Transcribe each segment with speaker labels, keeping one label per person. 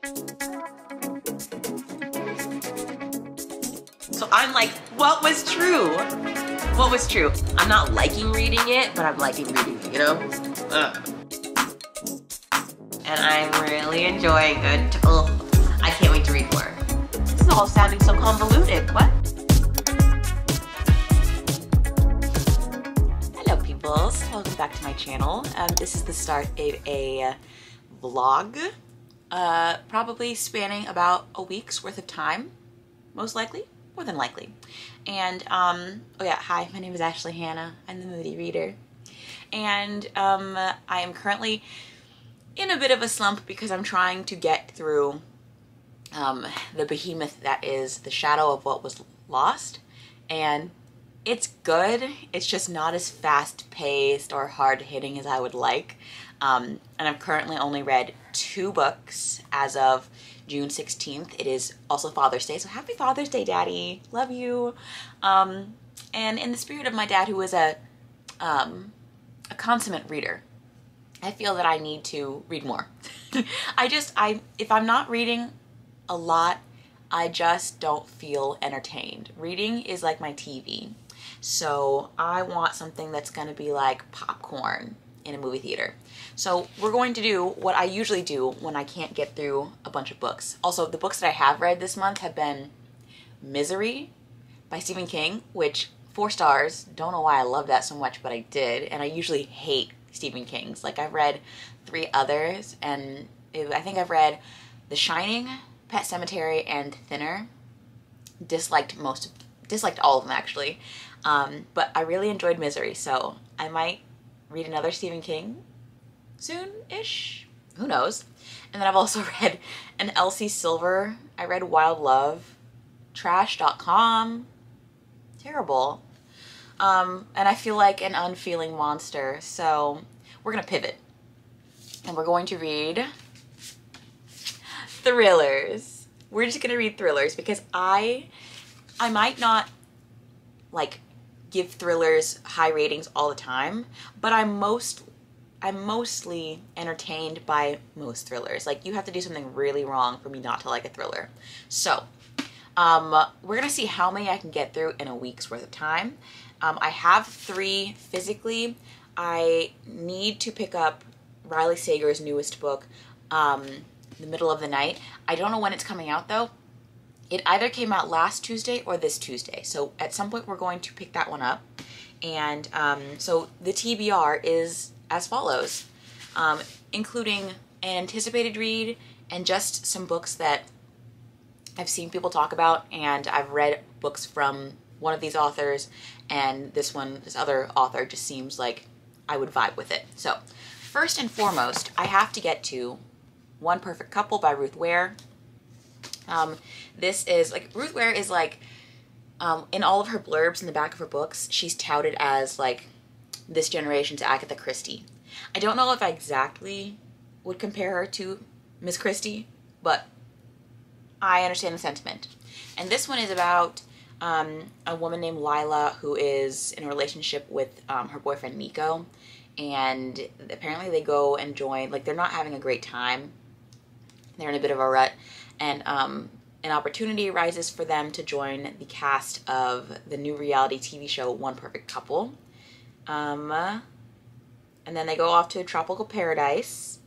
Speaker 1: So I'm like, what was true? What was true? I'm not liking reading it, but I'm liking reading it, you know? And I'm really enjoying it. Oh, I can't wait to read more. This is all sounding so convoluted. What? Hello, peoples. Welcome back to my channel. This is the start of a vlog, probably spanning about a week's worth of time, most likely. More than likely. And, oh yeah, hi, my name is Ashley Hannah. I'm the Moody Reader. And I am currently in a bit of a slump because I'm trying to get through the behemoth that is The Shadow of What Was Lost. And it's good. It's just not as fast-paced or hard-hitting as I would like. And I've currently only read 2 books as of June 16th. It is also Father's Day, so happy Father's Day, Daddy. Love you. And in the spirit of my dad, who is a consummate reader, I feel that I need to read more. If I'm not reading a lot, I just don't feel entertained. Reading is like my TV. So I want something that's gonna be like popcorn in a movie theater. So we're going to do what I usually do when I can't get through a bunch of books. Also, the books that I have read this month have been Misery by Stephen King, which 4 stars. Don't know why I love that so much, but I did. And I usually hate Stephen King's. Like, I've read 3 others, and I think I've read The Shining, Pet Sematary, and Thinner. Disliked all of them, actually. But I really enjoyed Misery, so I might read another Stephen King soon-ish. Who knows? And then I've also read an Elsie Silver. I read Wild Love. Trash.com. Terrible. And I feel like an unfeeling monster. So we're going to pivot. And we're going to read thrillers. We're just going to read thrillers because I might not, like, give thrillers high ratings all the time, but I'm mostly entertained by most thrillers. Like, you have to do something really wrong for me not to like a thriller. So, we're gonna see how many I can get through in a week's worth of time. I have 3 physically. I need to pick up Riley Sager's newest book, The Middle of the Night. I don't know when it's coming out, though. It either came out last Tuesday or this Tuesday. So at some point we're going to pick that one up. And so the TBR is as follows, including an anticipated read and just some books that I've seen people talk about, and I've read books from one of these authors, and this other author just seems like I would vibe with it. So first and foremost, I have to get to One Perfect Couple by Ruth Ware. This is, like, Ruth Ware is, like, in all of her blurbs in the back of her books, she's touted as, like, this generation's Agatha Christie. I don't know if I exactly would compare her to Miss Christie, but I understand the sentiment. And this one is about a woman named Lila who is in a relationship with her boyfriend Nico, and apparently they go and join, like, they're not having a great time. They're in a bit of a rut. And an opportunity arises for them to join the cast of the new reality TV show One Perfect Couple. And then they go off to a tropical paradise,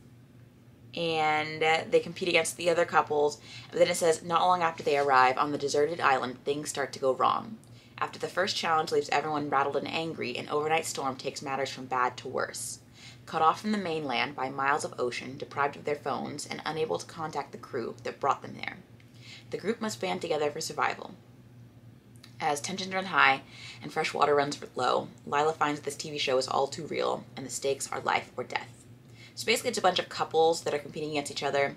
Speaker 1: and they compete against the other couples. But then it says, not long after they arrive on the deserted island, things start to go wrong. After the first challenge leaves everyone rattled and angry, an overnight storm takes matters from bad to worse. Cut off from the mainland by miles of ocean, deprived of their phones, and unable to contact the crew that brought them there. The group must band together for survival. As tensions run high and fresh water runs low, Lila finds that this TV show is all too real, and the stakes are life or death. So basically it's a bunch of couples that are competing against each other,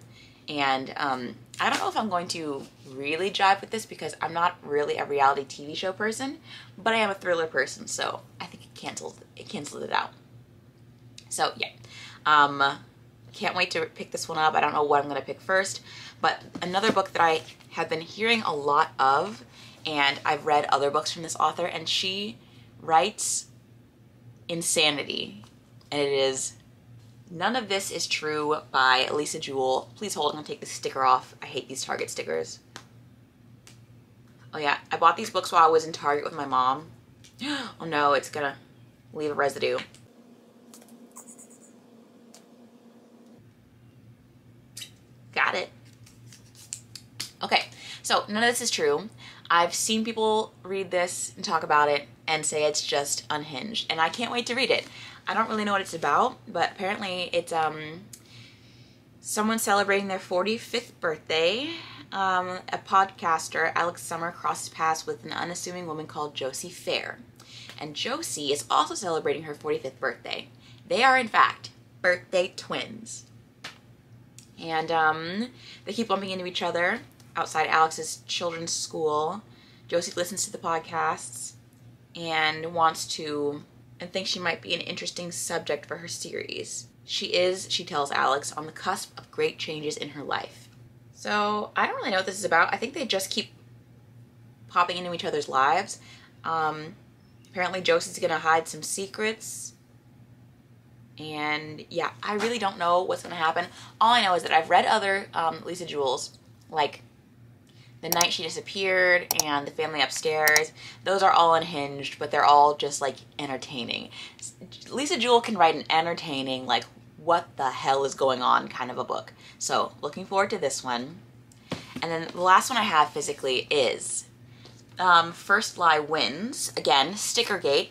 Speaker 1: and I don't know if I'm going to really jive with this because I'm not really a reality TV show person, but I am a thriller person, so I think it cancels it out. So yeah, can't wait to pick this one up. I don't know what I'm going to pick first, but another book that I have been hearing a lot of, and I've read other books from this author, and she writes insanity, and it is None of This Is True by Lisa Jewell. Please hold, I'm gonna take this sticker off. I hate these Target stickers. Oh yeah, I bought these books while I was in Target with my mom. Oh no, it's gonna leave a residue. Got it. Okay, so None of This Is True. I've seen people read this and talk about it and say it's just unhinged, and I can't wait to read it. I don't really know what it's about, but apparently it's someone celebrating their 45th birthday. A podcaster, Alex Summer, crosses paths with an unassuming woman called Josie Fair. And Josie is also celebrating her 45th birthday. They are, in fact, birthday twins. And they keep bumping into each other outside Alex's children's school. Josie listens to the podcasts and thinks she might be an interesting subject for her series. She tells Alex, on the cusp of great changes in her life. So I don't really know what this is about. I think they just keep popping into each other's lives. Apparently Josie's gonna hide some secrets. And yeah, I really don't know what's gonna happen. All I know is that I've read other Lisa Jewell's, like The Night She Disappeared and The Family Upstairs. Those are all unhinged, but they're all just like entertaining. Lisa Jewell can write an entertaining, like, what the hell is going on kind of a book. So looking forward to this one. And then the last one I have physically is First Lie Wins. Again, Stickergate.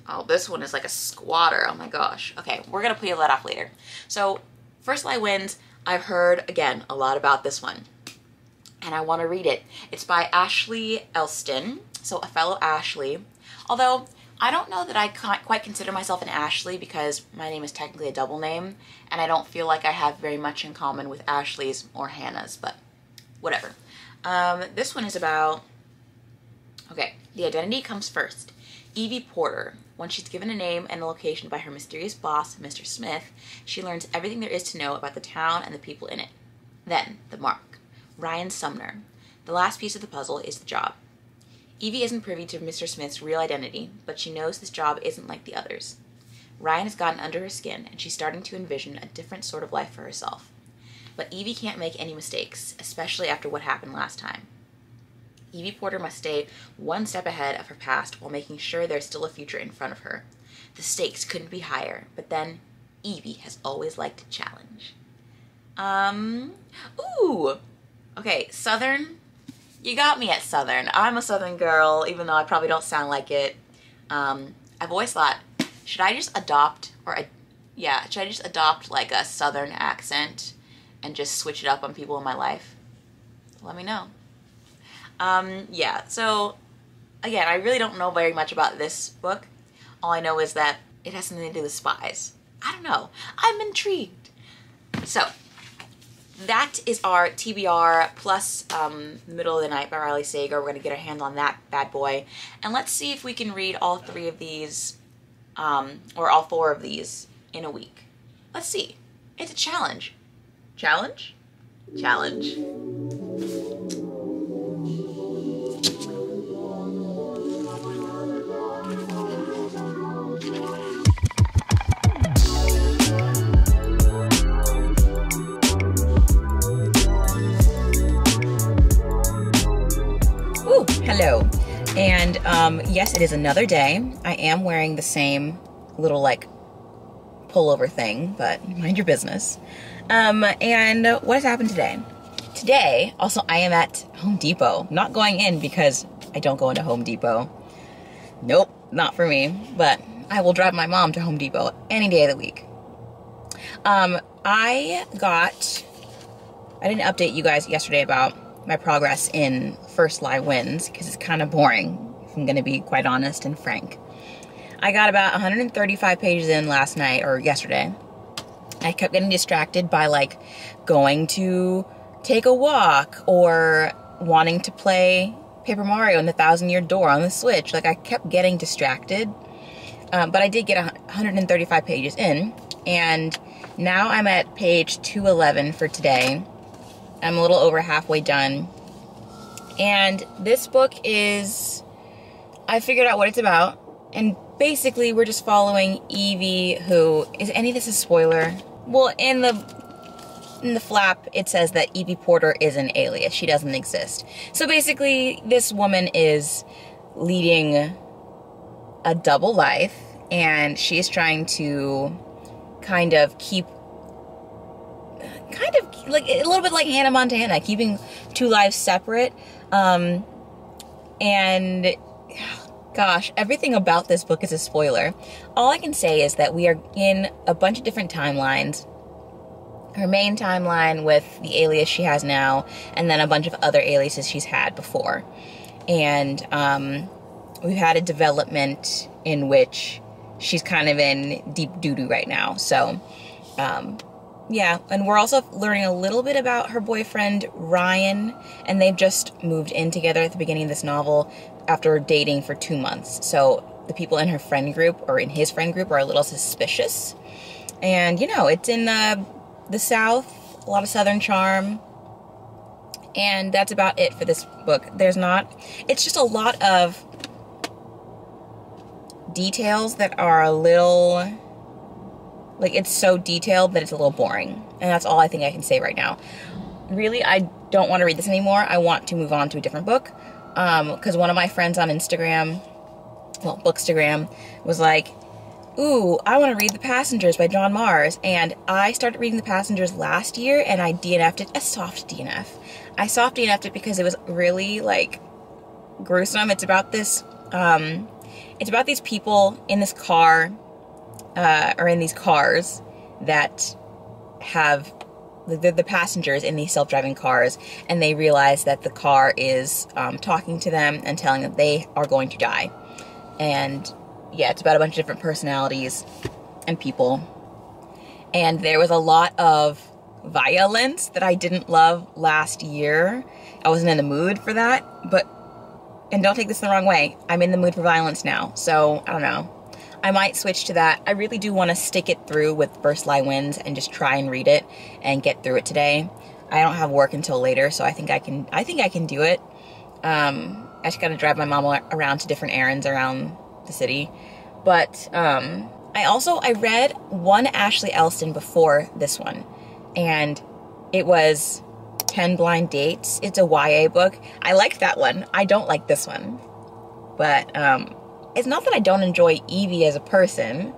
Speaker 1: Oh, this one is like a squatter. Oh my gosh. Okay, we're gonna peel that off later. So First Lie Wins, I've heard, again, a lot about this one. And I want to read it. It's by Ashley Elston, so a fellow Ashley. Although, I don't know that I quite consider myself an Ashley because my name is technically a double name, and I don't feel like I have very much in common with Ashley's or Hannah's, but whatever. This one is about, okay, the identity comes first. Evie Porter. When she's given a name and a location by her mysterious boss, Mr. Smith, she learns everything there is to know about the town and the people in it. Then, the mark. Ryan Sumner. The last piece of the puzzle is the job. Evie isn't privy to Mr. Smith's real identity, but she knows this job isn't like the others. Ryan has gotten under her skin, and she's starting to envision a different sort of life for herself. But Evie can't make any mistakes, especially after what happened last time. Evie Porter must stay one step ahead of her past while making sure there's still a future in front of her. The stakes couldn't be higher, but then Evie has always liked a challenge. Ooh! Okay, Southern. You got me at Southern. I'm a Southern girl, even though I probably don't sound like it. I've always thought, should I just adopt like a Southern accent and just switch it up on people in my life? Let me know. Yeah, so again, I really don't know very much about this book. All I know is that it has something to do with spies. I don't know. I'm intrigued. So, that is our TBR plus Middle of the Night by Riley Sager. We're going to get our hand on that bad boy. And let's see if we can read all three of these, or all four of these in a week. Let's see. It's a challenge. Challenge? Challenge. Hello, and yes, it is another day. I am wearing the same little like pullover thing, but mind your business. And what has happened today? Today, also, I am at Home Depot. Not going in because I don't go into Home Depot. Nope, not for me, but I will drive my mom to Home Depot any day of the week. I didn't update you guys yesterday about my progress in First Lie Wins because it's kind of boring, if I'm going to be quite honest and frank. I got about 135 pages in last night, or yesterday. I kept getting distracted by like going to take a walk or wanting to play Paper Mario and the Thousand Year Door on the Switch. Like I kept getting distracted, but I did get 135 pages in, and now I'm at page 211 for today. I'm a little over halfway done. And this book is, I figured out what it's about. And basically we're just following Evie, who is any of this a spoiler? Well, in the flap it says that Evie Porter is an alias. She doesn't exist. So basically this woman is leading a double life, and she is trying to kind of keep, like a little bit like Hannah Montana, keeping two lives separate. And gosh, everything about this book is a spoiler. All I can say is that we are in a bunch of different timelines. Her main timeline with the alias she has now, and then a bunch of other aliases she's had before. And we've had a development in which she's kind of in deep doo-doo right now. So, yeah. And we're also learning a little bit about her boyfriend, Ryan, and they've just moved in together at the beginning of this novel after dating for 2 months. So the people in her friend group, or in his friend group, are a little suspicious. And, you know, it's in the South, a lot of Southern charm. And that's about it for this book. It's just a lot of details that are a little, like, it's so detailed that it's a little boring. And that's all I think I can say right now. Really, I don't want to read this anymore. I want to move on to a different book. Because one of my friends on Instagram, well, Bookstagram, was like, ooh, I want to read The Passengers by John Mars. And I started reading The Passengers last year, and I DNF'd it. A soft DNF. I soft DNF'd it because it was really, like, gruesome. It's about this, it's about these people in this car, or in these cars that have the passengers in these self-driving cars, and they realize that the car is talking to them and telling them they are going to die. And yeah, it's about a bunch of different personalities and people. And there was a lot of violence that I didn't love last year. I wasn't in the mood for that, and don't take this the wrong way, I'm in the mood for violence now. So, I don't know. I might switch to that. I really do want to stick it through with First Lie Wins and just try and read it and get through it today. I don't have work until later, so I think I can do it. I just gotta drive my mom around to different errands around the city. But I read one Ashley Elston before this one, and it was 10 Blind Dates. It's a YA book. I liked that one. I don't like this one. But it's not that I don't enjoy Evie as a person.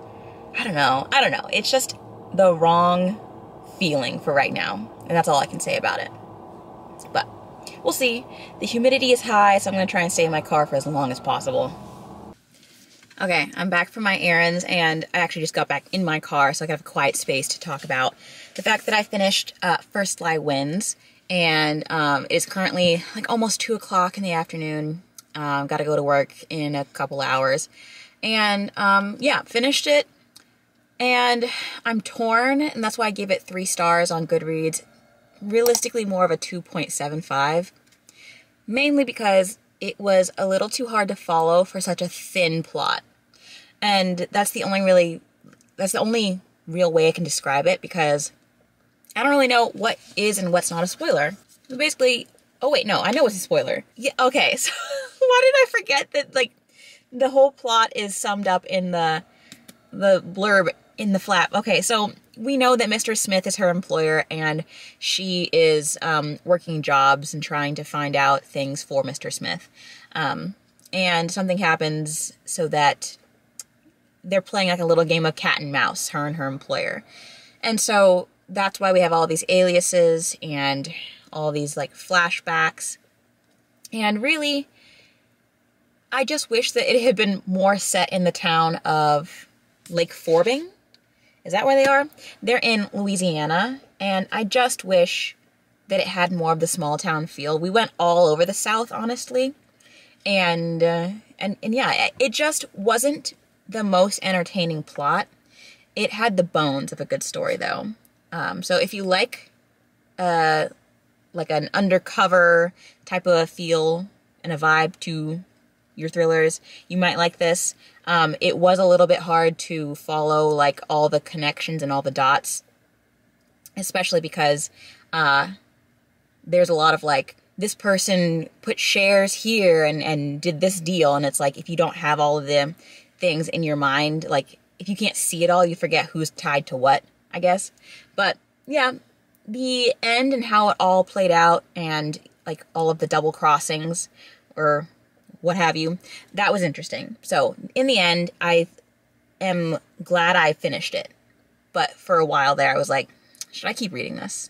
Speaker 1: I don't know. It's just the wrong feeling for right now. And that's all I can say about it. But we'll see. The humidity is high, so I'm going to try and stay in my car for as long as possible. Okay, I'm back from my errands, and I actually just got back in my car, so I have a quiet space to talk about the fact that I finished First Lie Wins, and it's currently like almost 2 o'clock in the afternoon. Got to go to work in a couple hours, and yeah, finished it, and I'm torn, and that's why I gave it 3 stars on Goodreads. Realistically, more of a 2.75, mainly because it was a little too hard to follow for such a thin plot. And that's the only real way I can describe it, because I don't really know what is and what's not a spoiler. So basically, oh wait, no, I know what's a spoiler. Yeah, okay, so why did I forget that, like, the whole plot is summed up in the blurb in the flap? Okay, so we know that Mr. Smith is her employer, and she is working jobs and trying to find out things for Mr. Smith. And something happens so that they're playing like a little game of cat and mouse, her and her employer. And so that's why we have all these aliases and all these like flashbacks. And really, I just wish that it had been more set in the town of Lake Forbing. Is that where they are? They're in Louisiana, and I just wish that it had more of the small town feel. We went all over the South, honestly, and yeah, it just wasn't the most entertaining plot. It had the bones of a good story, though. So if you like an undercover type of a feel and a vibe to your thrillers, you might like this. It was a little bit hard to follow, like, all the connections and all the dots, especially because there's a lot of, like, this person put shares here and did this deal, and it's like, if you don't have all of the things in your mind. Like, if you can't see it all, you forget who's tied to what, I guess. But yeah, the end and how it all played out, and like all of the double crossings or what have you, that was interesting. So in the end, I am glad I finished it. But for a while there, I was like, should I keep reading this?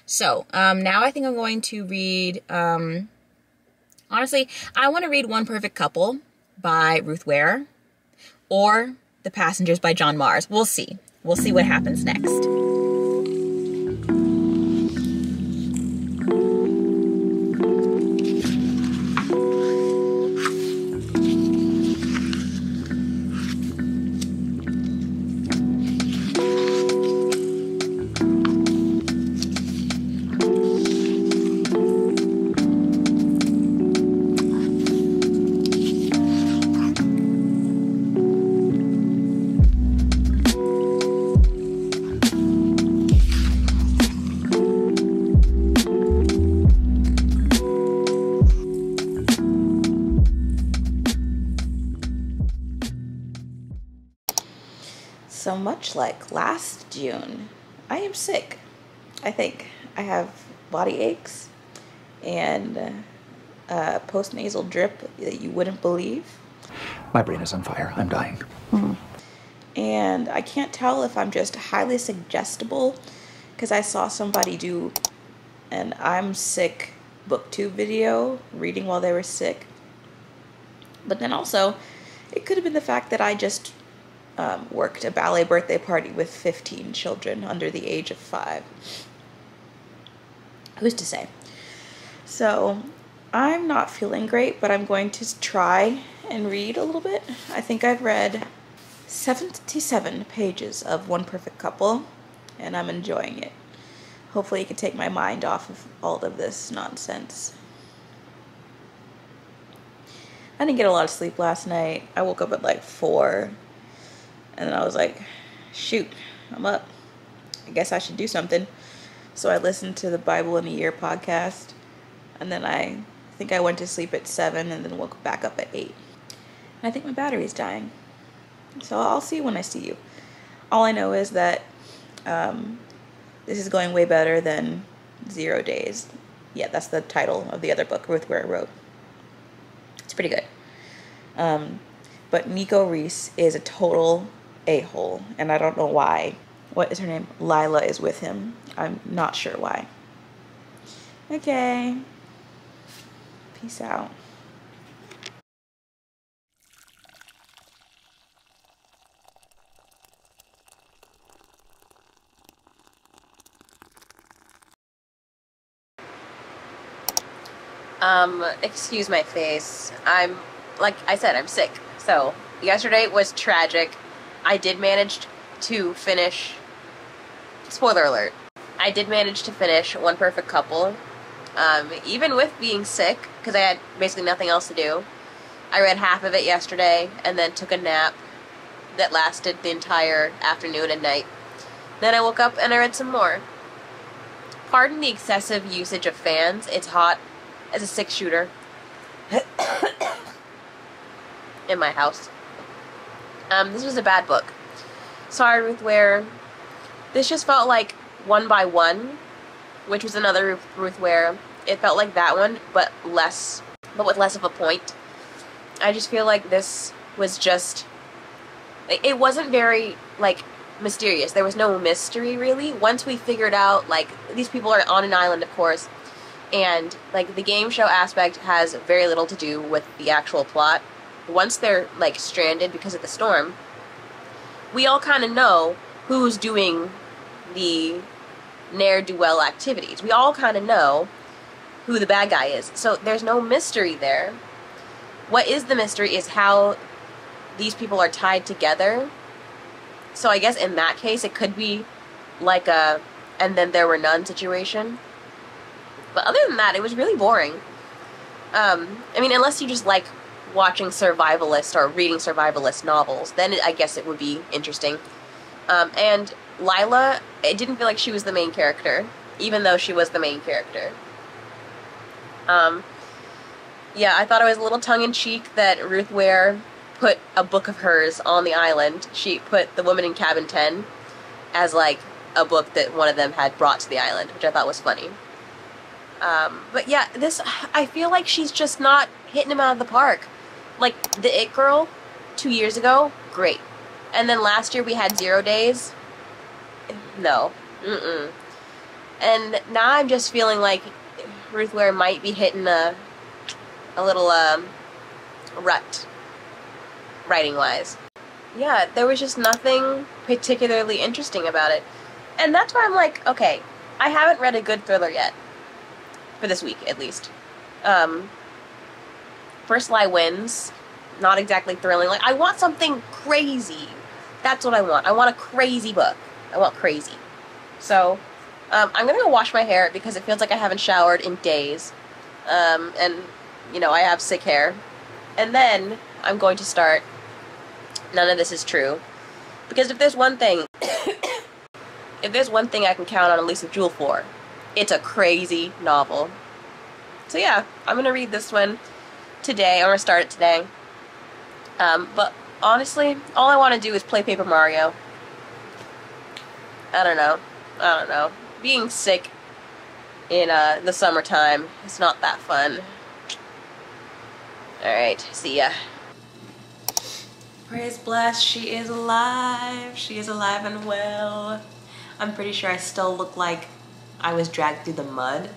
Speaker 1: So now I think I'm going to read, honestly, I want to read One Perfect Couple by Ruth Ware or The Passengers by John Mars. We'll see. We'll see what happens next. So much like last June, I am sick. I think I have body aches and post-nasal drip that you wouldn't believe.
Speaker 2: My brain is on fire. I'm dying.
Speaker 1: And I can't tell if I'm just highly suggestible, because I saw somebody do an I'm sick booktube video reading while they were sick. But then also, it could have been the fact that I just worked a ballet birthday party with 15 children under the age of 5. Who's to say? So I'm not feeling great, but I'm going to try and read a little bit. I think I've read 77 pages of One Perfect Couple, and I'm enjoying it. Hopefully it can take my mind off of all of this nonsense. I didn't get a lot of sleep last night. I woke up at like 4. And then I was like, shoot, I'm up. I guess I should do something. So I listened to the Bible in a Year podcast. And then I think I went to sleep at 7 and then woke back up at 8. And I think my battery's dying. So I'll see you when I see you. All I know is that this is going way better than 0 Days. Yeah, that's the title of the other book Ruth Ware wrote. It's pretty good. But Nico Reese is a total a-hole, and I don't know why. What is her name? Lila is with him. I'm not sure why. Okay. Peace out.
Speaker 3: Excuse my face. Like I said, I'm sick. So, yesterday was tragic. I did manage to finish, spoiler alert, I did manage to finish One Perfect Couple, even with being sick, because I had basically nothing else to do. I read half of it yesterday, and then took a nap that lasted the entire afternoon and night. Then I woke up and I read some more. Pardon the excessive usage of fans. It's hot as a 6-shooter in my house. This was a bad book. Sorry, Ruth Ware. This just felt like One by One, which was another Ruth Ware. It felt like that one, but with less of a point. I just feel like this was just, it wasn't very, like, mysterious. There was no mystery, really. Once we figured out, like, these people are on an island, of course, and, like, the game show aspect has very little to do with the actual plot. Once they're, like, stranded because of the storm, we all kind of know who's doing the ne'er-do-well activities. We all kind of know who the bad guy is. So there's no mystery there. What is the mystery is how these people are tied together. So I guess in that case, it could be like a and then there were none situation. But other than that, it was really boring. I mean, unless you just like watching survivalist or reading survivalist novels, then I guess it would be interesting. And Lila, it didn't feel like she was the main character, even though she was the main character. Yeah, I thought it was a little tongue-in-cheek that Ruth Ware put a book of hers on the island. She put The Woman in Cabin 10 as like a book that one of them had brought to the island, which I thought was funny. But yeah, I feel like she's just not hitting him out of the park. Like, the It Girl 2 years ago, great. And then last year we had 0 Days. No. Mm-mm. And now I'm just feeling like Ruth Ware might be hitting a little rut, writing-wise. Yeah, there was just nothing particularly interesting about it. And that's why I'm like, okay, I haven't read a good thriller yet. For this week, at least. First Lie Wins. Not exactly thrilling. Like, I want something crazy. That's what I want. I want a crazy book. I want crazy. So, I'm gonna go wash my hair because it feels like I haven't showered in days. And, you know, I have sick hair. And then, I'm going to start None of This Is True. Because if there's one thing... if there's one thing I can count on Lisa Jewell for, it's a crazy novel. So yeah, I'm gonna read this one today. I'm gonna start it today. But honestly, all I want to do is play Paper Mario. I don't know. Being sick in the summertime is not that fun. Alright, see ya. Praise bless, she is alive. She is alive and well. I'm pretty sure I still look like I was dragged through the mud,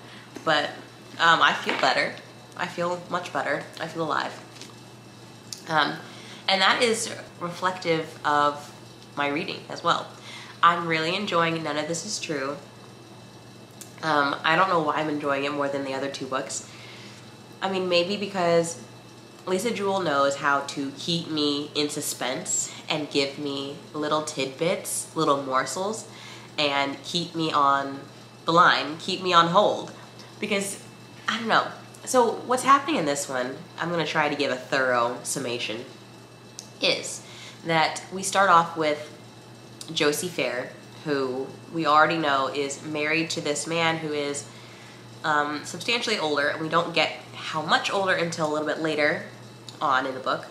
Speaker 3: but I feel better. I feel much better. I feel alive. And that is reflective of my reading as well. I'm really enjoying None of This Is True. I don't know why I'm enjoying it more than the other two books. I mean, maybe because Lisa Jewell knows how to keep me in suspense and give me little tidbits, little morsels, and keep me on the line, keep me on hold. Because, I don't know. So what's happening in this one, I'm going to try to give a thorough summation, is that we start off with Josie Fair, who we already know is married to this man who is substantially older, and we don't get how much older until a little bit later on in the book.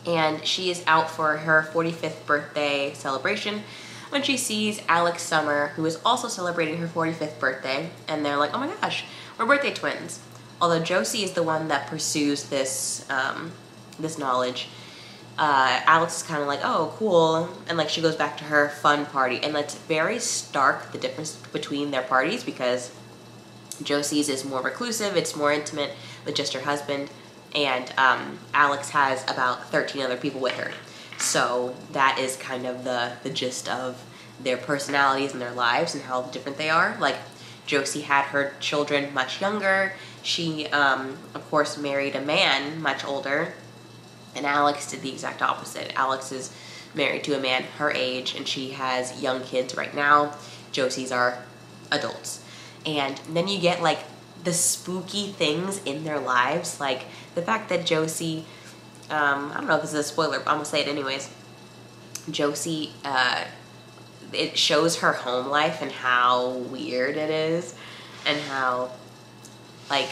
Speaker 3: And she is out for her 45th birthday celebration when she sees Alex Summer, who is also celebrating her 45th birthday, and they're like, oh my gosh, we're birthday twins. Although Josie is the one that pursues this this knowledge, Alex is kind of like, oh, cool, and like she goes back to her fun party, and it's very stark, the difference between their parties, because Josie's is more reclusive, it's more intimate with just her husband, and Alex has about 13 other people with her. So that is kind of the gist of their personalities and their lives and how different they are. Like, Josie had her children much younger. She, of course, married a man much older. And Alex did the exact opposite. Alex is married to a man her age, and she has young kids right now. Josie's are adults. And then you get, like, the spooky things in their lives. Like, the fact that Josie... I don't know if this is a spoiler, but I'm going to say it anyways. Josie, it shows her home life and how weird it is. And how, like,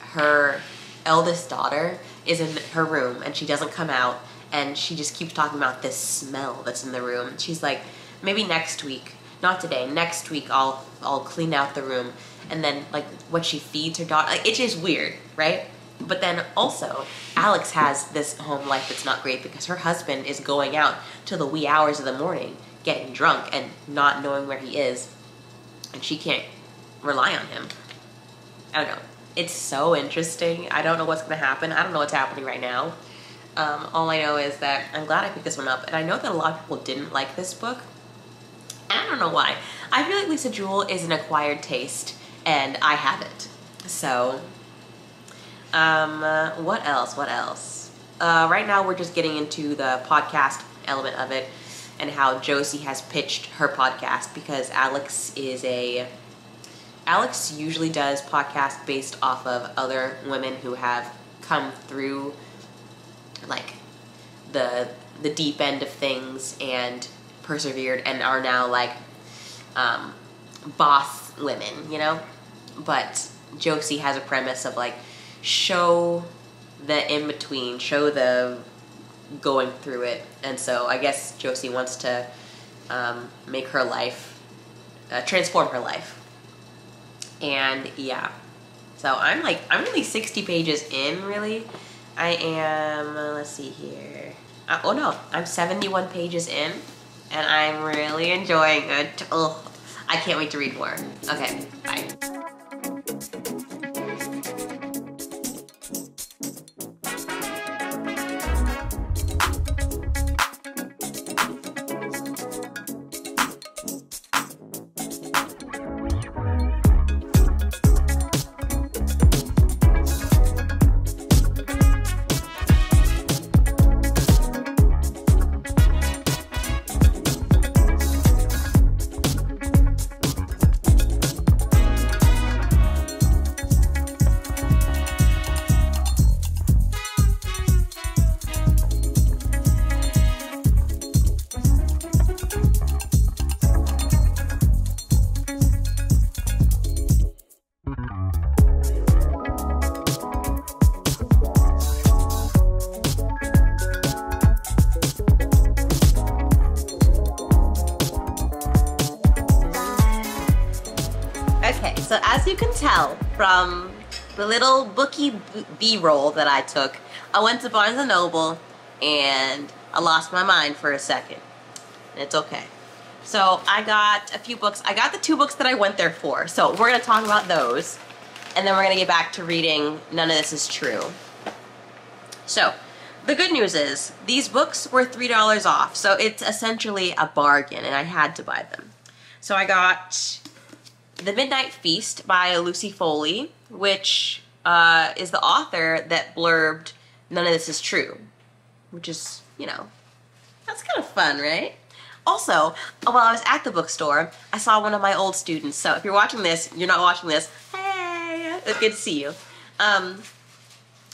Speaker 3: her eldest daughter is in her room and she doesn't come out. And she just keeps talking about this smell that's in the room. She's like, maybe next week, not today, next week I'll clean out the room. And then, like, what she feeds her daughter, like, it's just weird, right? But then also, Alex has this home life that's not great because her husband is going out till the wee hours of the morning, getting drunk and not knowing where he is, and she can't rely on him. I don't know. It's so interesting. I don't know what's going to happen. I don't know what's happening right now. All I know is that I'm glad I picked this one up, and I know that a lot of people didn't like this book, and I don't know why. I feel like Lisa Jewell is an acquired taste, and I haven't. So... what else? Right now we're just getting into the podcast element of it and how Josie has pitched her podcast, because Alex usually does podcasts based off of other women who have come through, like, the deep end of things and persevered and are now, like, boss women, you know? But Josie has a premise of, like, show the in-between, show the going through it. And so I guess Josie wants to make her life, transform her life. And yeah, so I'm only 60 pages in, really. I am, let's see here. Oh no, I'm 71 pages in, and I'm really enjoying it. Oh, I can't wait to read more. Okay, bye. Okay, so as you can tell from the little booky B-roll that I took, I went to Barnes & Noble and I lost my mind for a second. And it's okay. So I got a few books. I got the 2 books that I went there for. So we're going to talk about those. And then we're going to get back to reading None of This Is True. So the good news is these books were $3 off. So it's essentially a bargain and I had to buy them. So I got The Midnight Feast by Lucy Foley, which is the author that blurbed None of This Is True, which is, you know, that's kind of fun, right? Also, while I was at the bookstore, I saw one of my old students. So if you're watching this, you're not watching this, hey, it's good to see you.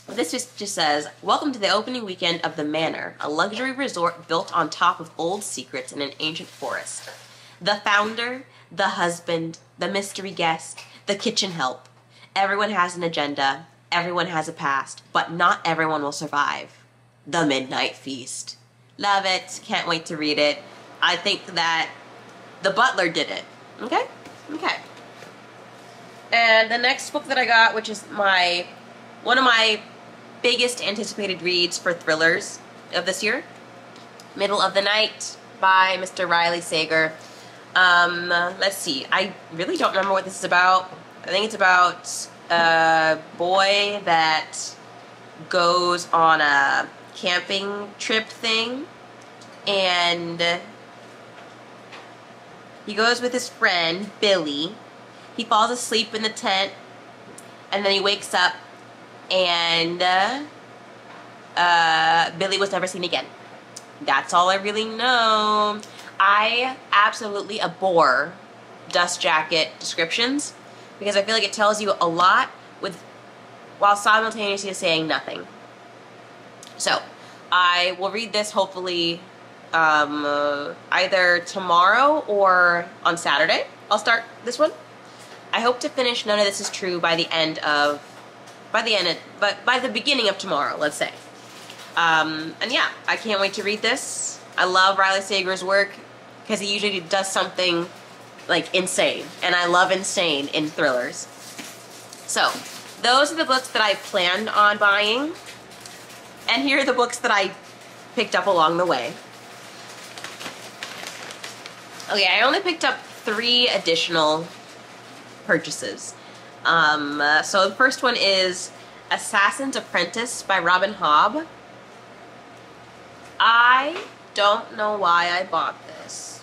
Speaker 3: This just says, welcome to the opening weekend of The Manor, a luxury resort built on top of old secrets in an ancient forest. The founder, the husband, the mystery guest, the kitchen help. Everyone has an agenda, everyone has a past, but not everyone will survive. The Midnight Feast. Love it, can't wait to read it. I think that the butler did it. Okay? Okay. And the next book that I got, which is one of my biggest anticipated reads for thrillers of this year, Middle of the Night by Mr. Riley Sager. Let's see. I really don't remember what this is about. I think it's about a boy that goes on a camping trip thing, and he goes with his friend, Billy. He falls asleep in the tent, and then he wakes up, and Billy was never seen again. That's all I really know. I absolutely abhor dust jacket descriptions because I feel like it tells you a lot while simultaneously saying nothing. So I will read this hopefully either tomorrow or on Saturday. I'll start this one. I hope to finish None of This Is True by the beginning of tomorrow, let's say. And yeah, I can't wait to read this. I love Riley Sager's work because he usually does something like insane, and I love insane in thrillers. So those are the books that I planned on buying, and here are the books that I picked up along the way. Okay, I only picked up 3 additional purchases. So the first one is Assassin's Apprentice by Robin Hobb. I don't know why I bought this.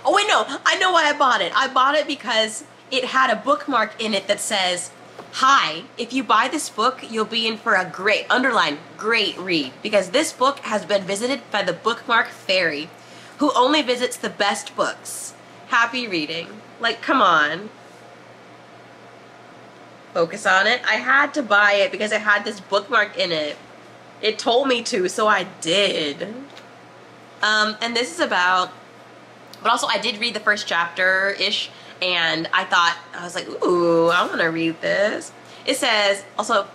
Speaker 3: Oh wait, no, I know why I bought it. I bought it because it had a bookmark in it that says, hi, if you buy this book, you'll be in for a great, underline, great read. Because this book has been visited by the bookmark fairy, who only visits the best books. Happy reading. Like, come on. Focus on it. I had to buy it because it had this bookmark in it. It told me to, so I did. And this is about, but also I did read the first chapter-ish, and I was like, ooh, I want to read this. It says, also,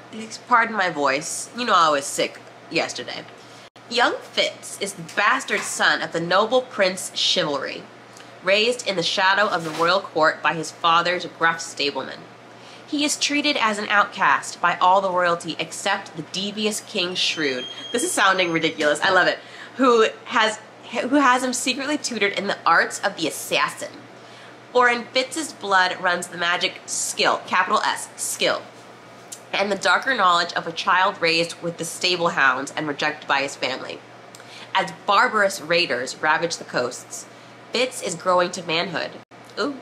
Speaker 3: pardon my voice, you know I was sick yesterday. Young Fitz is the bastard son of the noble Prince Chivalry, raised in the shadow of the royal court by his father's gruff stableman. He is treated as an outcast by all the royalty except the devious King Shrewd. This is sounding ridiculous. I love it. Who has him secretly tutored in the arts of the assassin. For in Fitz's blood runs the magic skill, capital S, skill, and the darker knowledge of a child raised with the stable hounds and rejected by his family. As barbarous raiders ravage the coasts, Fitz is growing to manhood. Ooh.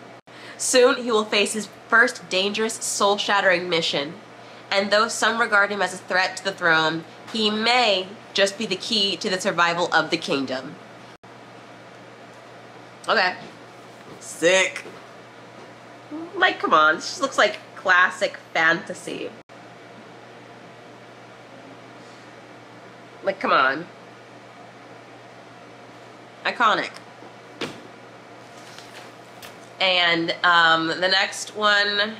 Speaker 3: Soon he will face his first dangerous, soul-shattering mission, and though some regard him as a threat to the throne, he may just be the key to the survival of the kingdom. Okay. Sick. Like, come on, this just looks like classic fantasy. Like, come on. Iconic. And the next one,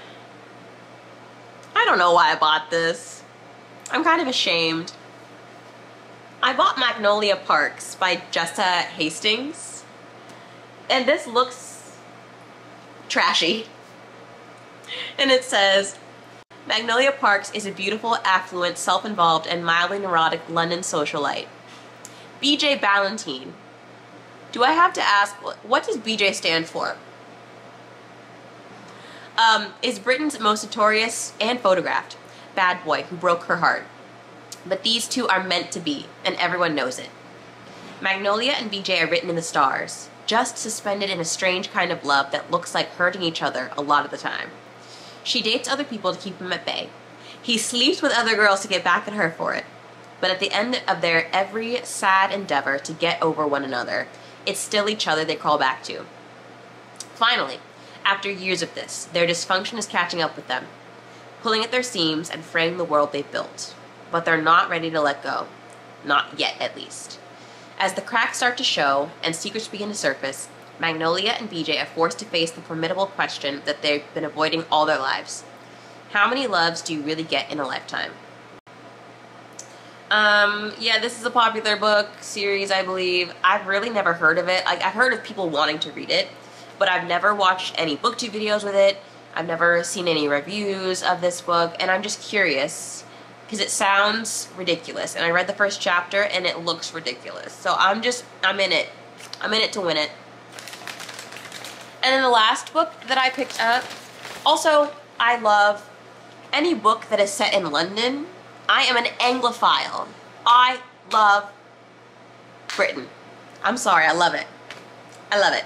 Speaker 3: I don't know why I bought this. I'm kind of ashamed. I bought Magnolia Parks by Jessa Hastings, and this looks trashy. And it says, Magnolia Parks is a beautiful, affluent, self-involved, and mildly neurotic London socialite. BJ Ballantine. Do I have to ask, what does BJ stand for? Is Britain's most notorious and photographed bad boy who broke her heart. But these two are meant to be, and everyone knows it. Magnolia and BJ are written in the stars, just suspended in a strange kind of love that looks like hurting each other a lot of the time. She dates other people to keep him at bay. He sleeps with other girls to get back at her for it. But at the end of their every sad endeavor to get over one another, it's still each other they crawl back to. Finally, after years of this, their dysfunction is catching up with them, pulling at their seams and fraying the world they've built. But they're not ready to let go. Not yet, at least. As the cracks start to show and secrets begin to surface, Magnolia and BJ are forced to face the formidable question that they've been avoiding all their lives. How many loves do you really get in a lifetime? Yeah, this is a popular book series, I believe. I've really never heard of it. I've heard of people wanting to read it, but I've never watched any booktube videos with it. I've never seen any reviews of this book, and I'm just curious because it sounds ridiculous. And I read the first chapter and it looks ridiculous. So I'm in it. I'm in it to win it. And then the last book that I picked up, also, I love any book that is set in London. I am an Anglophile. I love Britain. I'm sorry, I love it. I love it.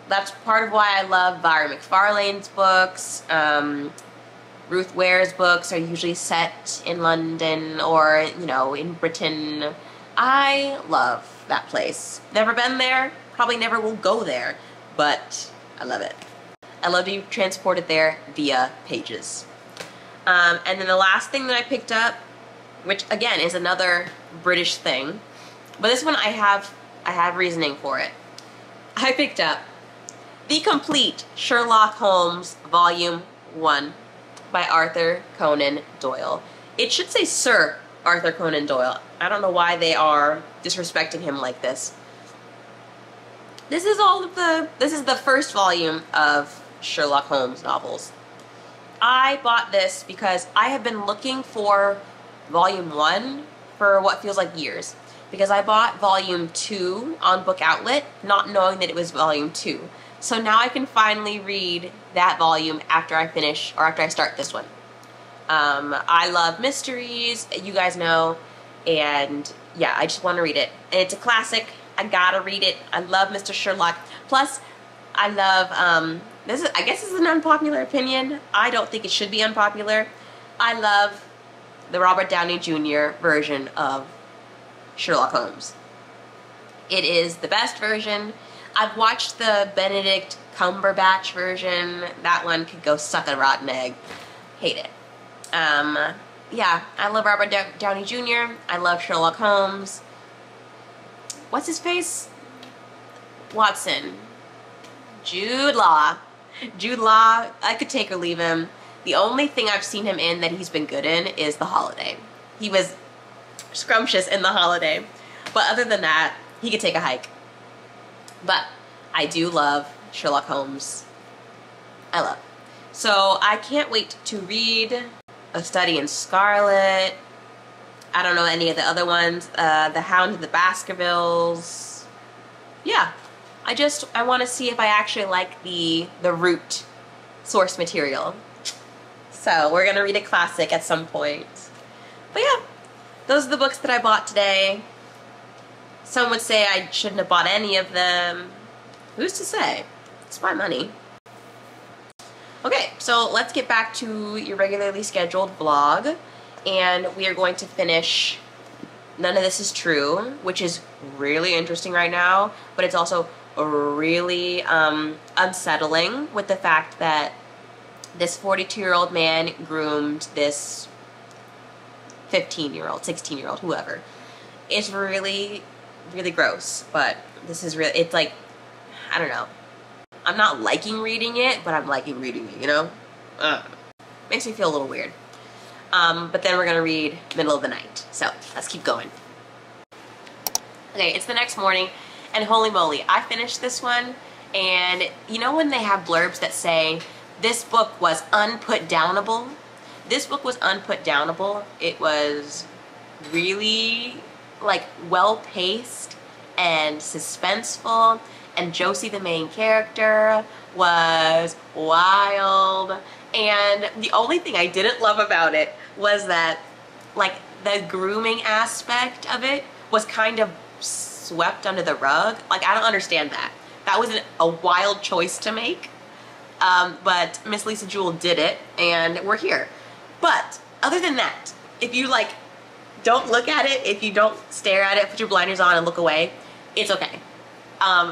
Speaker 3: That's part of why I love Valerie McFarlane's books. Ruth Ware's books are usually set in London or, you know, in Britain. I love that place. Never been there, probably never will go there, but I love it. I love to be transported there via pages. And then the last thing that I picked up, which again is another British thing, but this one I have reasoning for it. I picked up The Complete Sherlock Holmes Volume 1 by Arthur Conan Doyle. It should say Sir Arthur Conan Doyle. I don't know why they are disrespecting him like this. This is the first volume of Sherlock Holmes novels. I bought this because I have been looking for Volume 1 for what feels like years. Because I bought Volume 2 on Book Outlet, not knowing that it was Volume 2. So now I can finally read that volume after I finish, or after I start this one. I love mysteries, you guys know, and yeah, I just want to read it. And it's a classic. I gotta read it. I love Mr. Sherlock. Plus, I love, I guess this is an unpopular opinion. I don't think it should be unpopular. I love the Robert Downey Jr. version of Sherlock Holmes. It is the best version. I've watched the Benedict Cumberbatch version. That one could go suck a rotten egg. Hate it. Yeah, I love Robert Downey Jr. I love Sherlock Holmes. What's his face? Watson. Jude Law. Jude Law, I could take or leave him. The only thing I've seen him in that he's been good in is The Holiday. He was scrumptious in the holiday. But other than that, he could take a hike. But I do love Sherlock Holmes. I love. So I can't wait to read A Study in Scarlet. I don't know any of the other ones. The Hound of the Baskervilles. Yeah. I want to see if I actually like the root source material. So we're gonna read a classic at some point. But yeah, those are the books that I bought today. Some would say I shouldn't have bought any of them. Who's to say? It's my money. Okay, so let's get back to your regularly scheduled vlog. And we are going to finish None of This Is True, which is really interesting right now, but it's also really unsettling with the fact that this 42-year-old man groomed this 15-year-old, 16-year-old, whoever. It's really, really gross, but this is really, it's like, I don't know. I'm not liking reading it, but I'm liking reading it, you know? Makes me feel a little weird. But then we're gonna read Middle of the Night. So, let's keep going. Okay, it's the next morning, and holy moly, I finished this one, and you know when they have blurbs that say, this book was unput-downable? This book was unput-downable. It was really, like, well-paced and suspenseful, and Josie, the main character, was wild. And the only thing I didn't love about it was that, like, the grooming aspect of it was kind of swept under the rug. Like, I don't understand that. That was a wild choice to make. But Miss Lisa Jewell did it, and we're here. But, other than that, if you, like, don't look at it, if you don't stare at it, put your blinders on and look away, it's okay.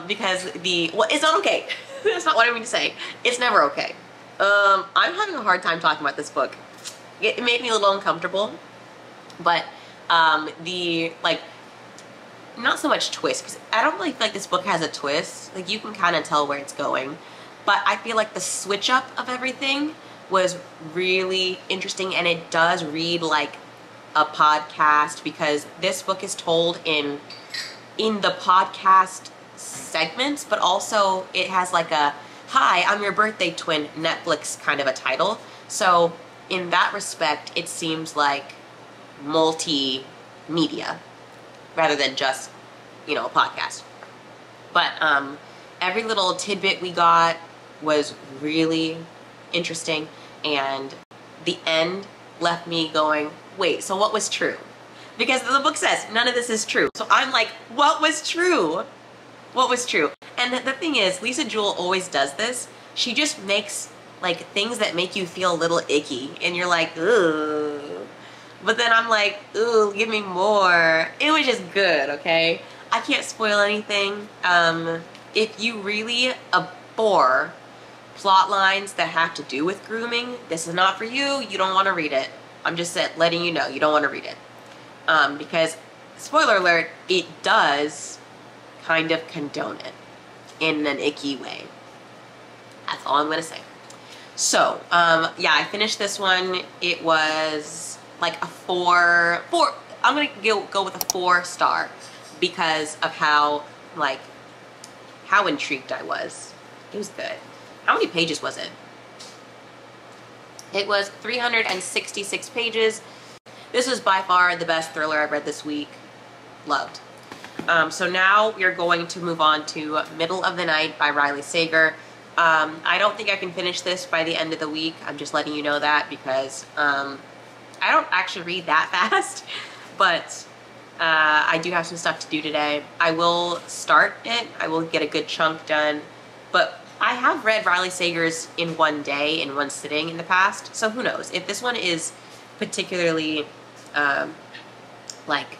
Speaker 3: Because well, it's not okay. That's not what I mean to say. It's never okay. I'm having a hard time talking about this book. It made me a little uncomfortable, but like, not so much twist, because I don't really feel like this book has a twist. Like, you can kind of tell where it's going, but I feel like the switch up of everything was really interesting, and it does read like a podcast, because this book is told in the podcast segments, but also it has like a "Hi, I'm your birthday twin" Netflix kind of a title. So in that respect, it seems like multimedia rather than just, you know, a podcast. But every little tidbit we got was really interesting, and the end left me going, wait, so what was true? Because the book says none of this is true. So I'm like, what was true? What was true? And the thing is, Lisa Jewell always does this. She just makes, like, things that make you feel a little icky, and you're like, ooh. But then I'm like, ooh, give me more. It was just good, okay? I can't spoil anything. If you really abhor plot lines that have to do with grooming, this is not for you. You don't want to read it. I'm just letting you know, you don't want to read it. Because, spoiler alert, it does kind of condone it in an icky way. That's all I'm going to say. So, yeah, I finished this one. It was like a 4. I'm going to go with a 4-star because of how intrigued I was. It was good. How many pages was it? It was 366 pages. This was by far the best thriller I've read this week. Loved. So now we're going to move on to Middle of the Night by Riley Sager. I don't think I can finish this by the end of the week. I'm just letting you know that because I don't actually read that fast, but I do have some stuff to do today. I will start it. I will get a good chunk done, but I have read Riley Sager's in one day, in one sitting in the past, so who knows. If this one is particularly, like,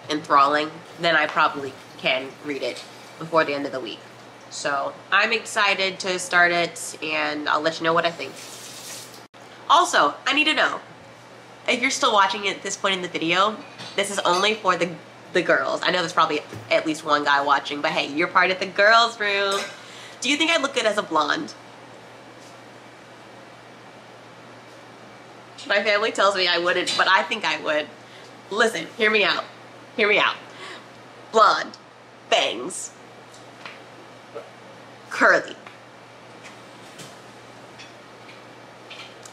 Speaker 3: enthralling, then I probably can read it before the end of the week. So, I'm excited to start it, and I'll let you know what I think. Also, I need to know, if you're still watching it at this point in the video, this is only for the girls. I know there's probably at least one guy watching, but hey, you're part of the girls' room. Do you think I look good as a blonde? My family tells me I wouldn't, but I think I would. Listen, hear me out. Hear me out. Blonde. Bangs. Curly.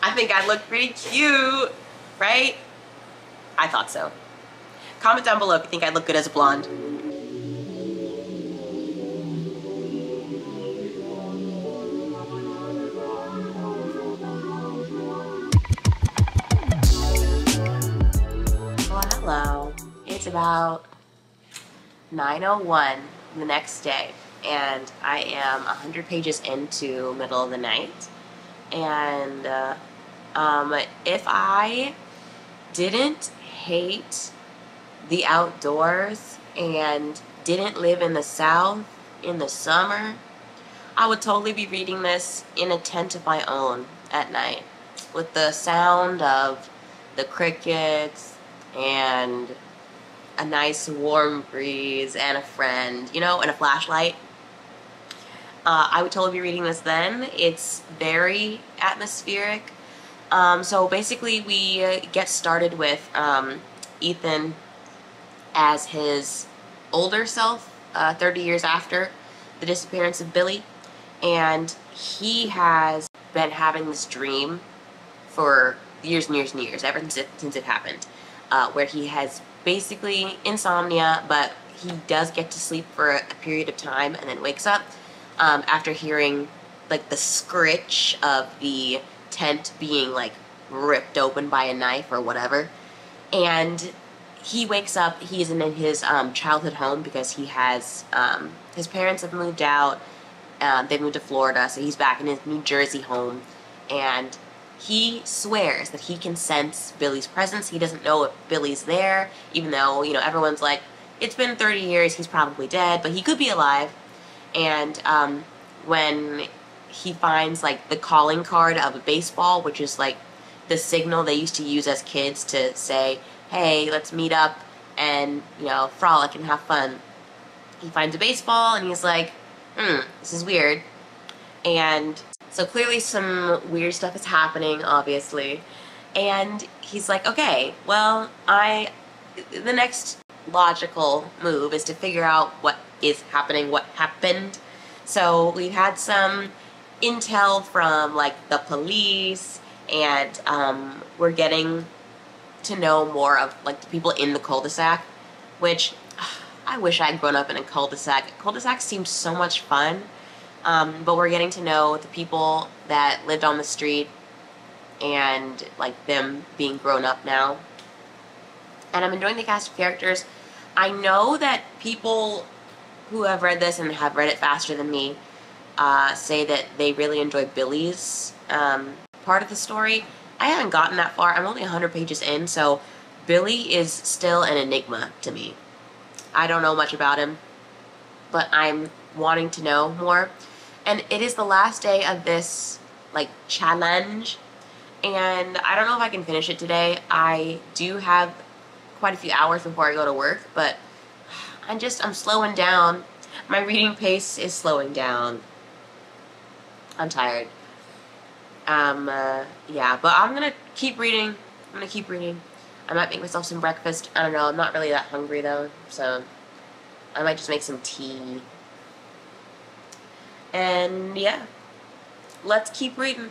Speaker 3: I think I look pretty cute, right? I thought so. Comment down below if you think I look good as a blonde. Well, hello. It's about 9:01 the next day, and I am 100 pages into Middle of the Night. And if I didn't hate the outdoors and didn't live in the South in the summer, I would totally be reading this in a tent of my own at night with the sound of the crickets and a nice warm breeze and a friend, you know, and a flashlight. I would totally be reading this then. It's very atmospheric. So basically we get started with Ethan as his older self, 30 years after the disappearance of Billy. And he has been having this dream for years and years and years, ever since it happened, where he has basically insomnia, but he does get to sleep for a period of time and then wakes up after hearing like the scritch of the tent being like ripped open by a knife or whatever. And he wakes up, he's in his childhood home because he has, his parents have moved out, they moved to Florida, so he's back in his New Jersey home, and he swears that he can sense Billy's presence. He doesn't know if Billy's there, even though, you know, everyone's like, it's been 30 years, he's probably dead, but he could be alive. And when he finds like the calling card of a baseball, which is like the signal they used to use as kids to say, hey, let's meet up and, you know, frolic and have fun. He finds a baseball and he's like, this is weird. And so clearly some weird stuff is happening, obviously. And he's like, okay, well, the next logical move is to figure out what is happening, what happened. So we've had some intel from like the police, and we're getting to know more of like the people in the cul-de-sac, which I wish I'd grown up in a cul-de-sac. Cul-de-sacs seemed so much fun, but we're getting to know the people that lived on the street and like them being grown up now. And I'm enjoying the cast of characters. I know that people who have read this and have read it faster than me say that they really enjoy Billy's part of the story. I haven't gotten that far. I'm only 100 pages in, so Billy is still an enigma to me. I don't know much about him, but I'm wanting to know more. And it is the last day of this like challenge, and I don't know if I can finish it today. I do have quite a few hours before I go to work, but I'm slowing down. My reading pace is slowing down. I'm tired. Yeah, but I'm gonna keep reading. I might make myself some breakfast. I don't know, I'm not really that hungry though, so I might just make some tea. And yeah, let's keep reading.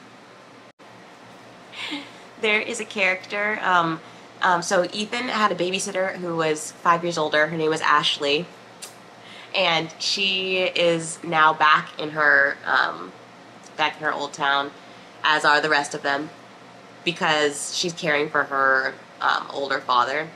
Speaker 3: There is a character, so Ethan had a babysitter who was 5 years older. Her name was Ashley, and she is now back in her old town, as are the rest of them, because she's caring for her older father,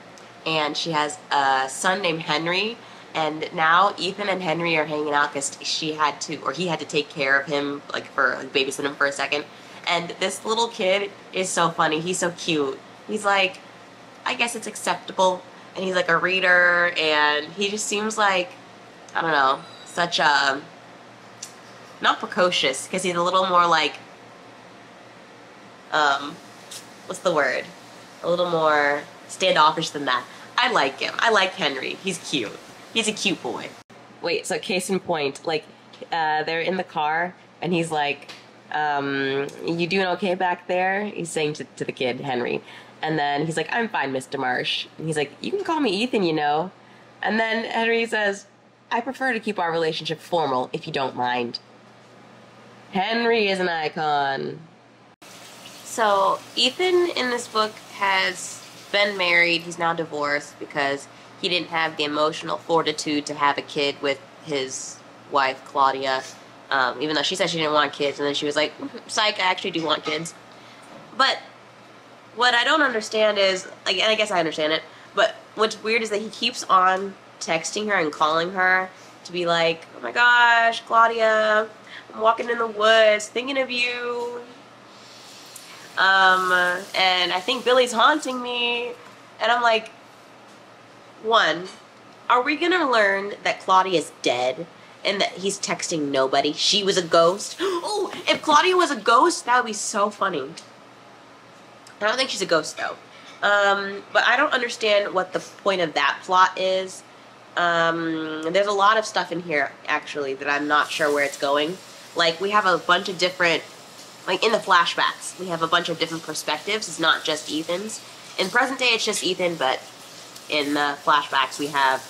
Speaker 3: and she has a son named Henry. And now Ethan and Henry are hanging out because he had to take care of him, like babysit him for a second. And this little kid is so funny. He's so cute. He's like, I guess it's acceptable. And he's like a reader, and he just seems like, I don't know, such a, not precocious, because he's a little more like, what's the word? A little more standoffish than that. I like him. I like Henry. He's cute. He's a cute boy. Wait, so case in point, like, they're in the car, and he's like, you doing okay back there? He's saying to the kid, Henry. And then he's like, I'm fine, Mr. Marsh. And he's like, you can call me Ethan, you know. And then Henry says, I prefer to keep our relationship formal, if you don't mind. Henry is an icon. So, Ethan in this book has been married. He's now divorced because he didn't have the emotional fortitude to have a kid with his wife, Claudia. Even though she said she didn't want kids, and then she was like, psych, I actually do want kids. But what I don't understand is, like, and I guess I understand it, but what's weird is that he keeps on texting her and calling her to be like, oh my gosh, Claudia, I'm walking in the woods thinking of you. And I think Billy's haunting me. And I'm like, one, are we gonna learn that Claudia's dead and that he's texting nobody? She was a ghost? Oh, if Claudia was a ghost, that would be so funny. I don't think she's a ghost, though. But I don't understand what the point of that plot is. There's a lot of stuff in here, actually, that I'm not sure where it's going. Like, we have a bunch of different, like, in the flashbacks, we have a bunch of different perspectives. It's not just Ethan's. In present day, it's just Ethan, but in the flashbacks, we have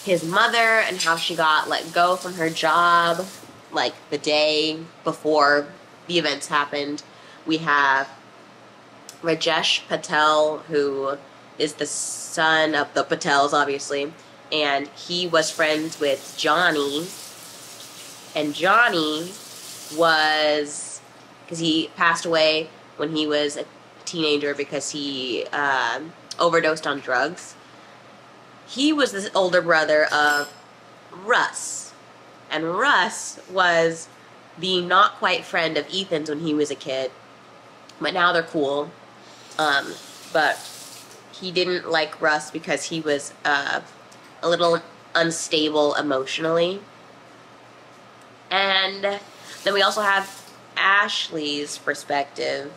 Speaker 3: his mother and how she got let go from her job, like, the day before the events happened. We have Rajesh Patel, who is the son of the Patels, obviously, and he was friends with Johnny, and Johnny was, because he passed away when he was a teenager because he overdosed on drugs. He was the older brother of Russ, and Russ was the not quite friend of Ethan's when he was a kid, but now they're cool. But he didn't like Russ because he was a little unstable emotionally. And then we also have Ashley's perspective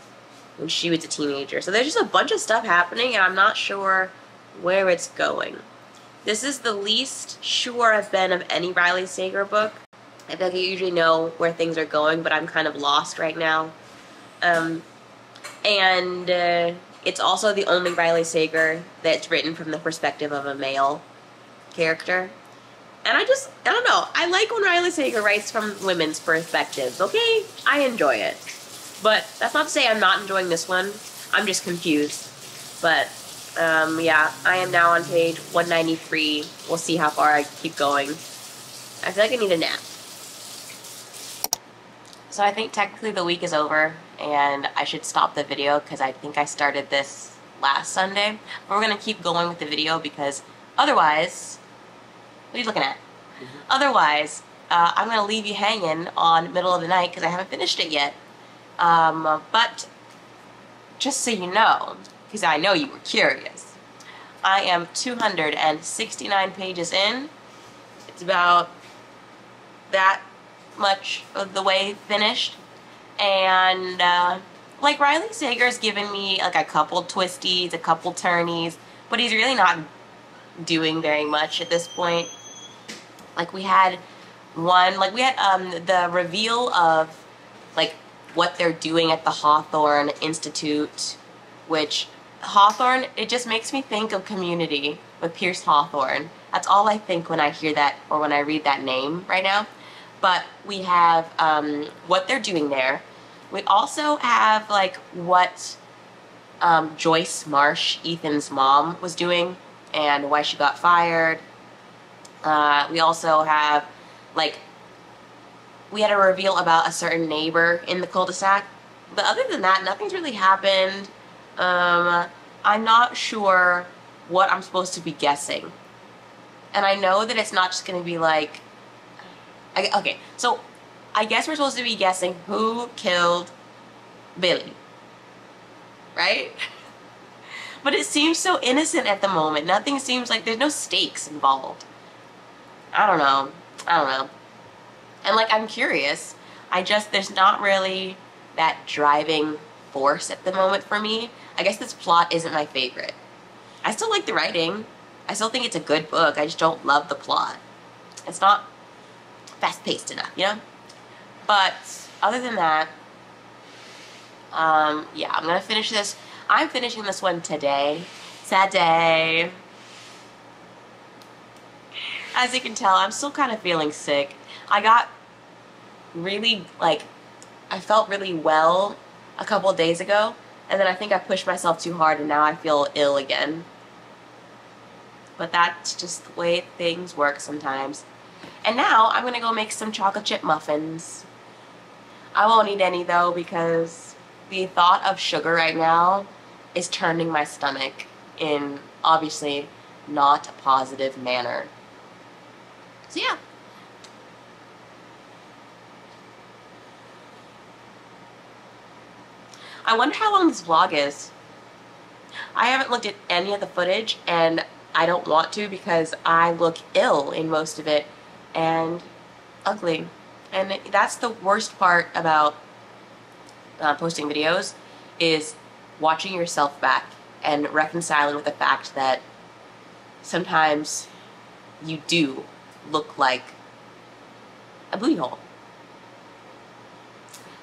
Speaker 3: when she was a teenager. So there's just a bunch of stuff happening, and I'm not sure where it's going. This is the least sure I've been of any Riley Sager book. I feel like I usually know where things are going, but I'm kind of lost right now. It's also the only Riley Sager that's written from the perspective of a male character. And I don't know. I like when Riley Sager writes from women's perspectives, okay? I enjoy it. But that's not to say I'm not enjoying this one. I'm just confused. But, yeah, I am now on page 193. We'll see how far I keep going. I feel like I need a nap. So I think technically the week is over, and I should stop the video because I think I started this last Sunday. But we're going to keep going with the video because otherwise, what are you looking at? Otherwise, I'm going to leave you hanging on middle of the night because I haven't finished it yet. But just so you know, because I know you were curious, I am 269 pages in. It's about that much of the way finished, and like Riley Sager's given me like a couple twisties, a couple turnies, but he's really not doing very much at this point. Like we had the reveal of like what they're doing at the Hawthorne Institute, which Hawthorne, it just makes me think of Community with Pierce Hawthorne. That's all I think when I hear that or when I read that name right now. But we have what they're doing there. We also have like what Joyce Marsh, Ethan's mom, was doing and why she got fired. We also have like, we had a reveal about a certain neighbor in the cul-de-sac. But other than that, nothing's really happened. I'm not sure what I'm supposed to be guessing. And I know that it's not just going to be like, okay, so I guess we're supposed to be guessing who killed Billy, right? But it seems so innocent at the moment. Nothing seems like, there's no stakes involved. I don't know. And like, I'm curious. There's not really that driving force at the moment for me. I guess this plot isn't my favorite. I still like the writing. I still think it's a good book. I just don't love the plot. It's not fast-paced enough, you know? But other than that, yeah, I'm gonna finish this. I'm finishing this one today. Sad day. As you can tell, I'm still kind of feeling sick. I got really, like, I felt really well a couple of days ago, and then I think I pushed myself too hard and now I feel ill again. But that's just the way things work sometimes. And now I'm gonna go make some chocolate chip muffins. I won't eat any though because the thought of sugar right now is turning my stomach in obviously not a positive manner. So yeah. I wonder how long this vlog is. I haven't looked at any of the footage and I don't want to because I look ill in most of it and ugly. And that's the worst part about posting videos, is watching yourself back and reconciling with the fact that sometimes you do look like a booty hole.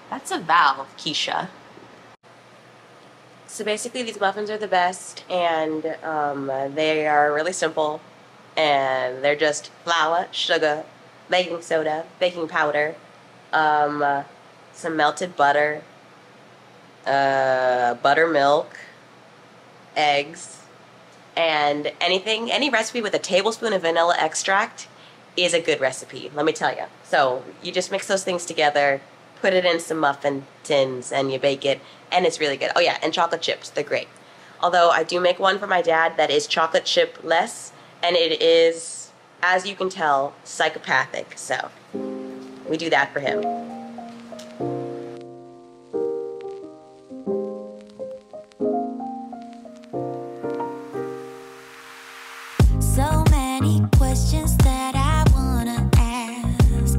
Speaker 3: That's a vow, Keisha. So basically these muffins are the best, and they are really simple, and they're just flour, sugar, baking soda, baking powder, some melted butter, buttermilk, eggs, and any recipe with a tablespoon of vanilla extract is a good recipe, let me tell you. So you just mix those things together, put it in some muffin tins, and you bake it, and it's really good. Oh yeah, and chocolate chips, they're great. Although I do make one for my dad that is chocolate chip less, and it is, as you can tell, psychopathic, so we do that for him.
Speaker 4: So many questions that I wanna ask,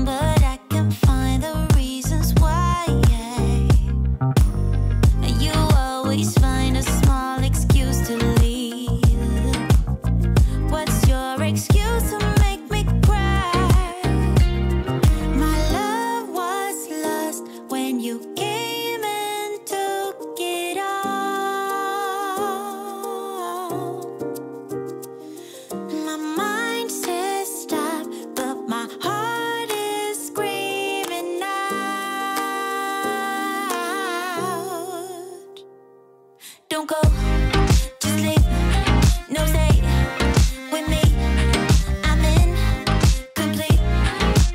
Speaker 4: but I can find the reasons why. You always find a small excuse to leave. What's your excuse to make me cry? My love was lost when you came and took it all. My mind says stop, but my heart is screaming out. Don't go, just leave, no stay with me. I'm incomplete.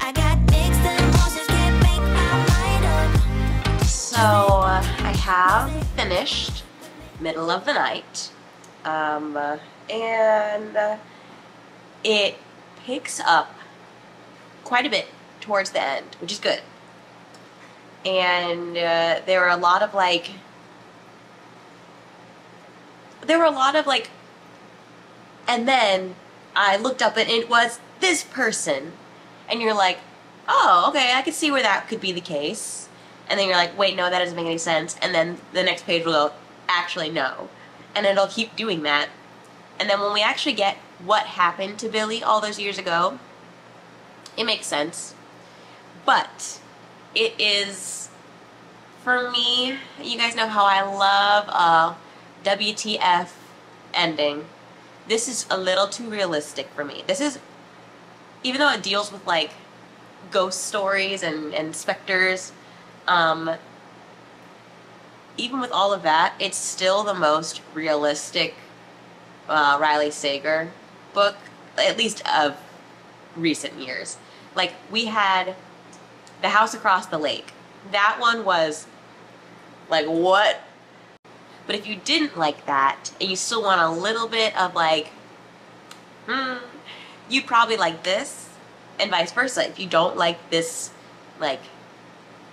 Speaker 4: I got mixed emotions, can't make my mind up.
Speaker 3: So I have finished middle of the night, and it picks up quite a bit towards the end, which is good. And there were a lot of like, and then I looked up and it was this person, and you're like, oh, okay, I could see where that could be the case. And then you're like, wait, no, that doesn't make any sense. And then the next page will go, actually, no. And it'll keep doing that. And then when we actually get what happened to Billy all those years ago, it makes sense. But it is, for me, you guys know how I love a WTF ending. This is a little too realistic for me. This is, even though it deals with like ghost stories and specters, even with all of that, it's still the most realistic Riley Sager book, at least of recent years. Like, we had The House Across the Lake. That one was like, what? But if you didn't like that, and you still want a little bit of like, you'd probably like this, and vice versa. If you don't like this, like,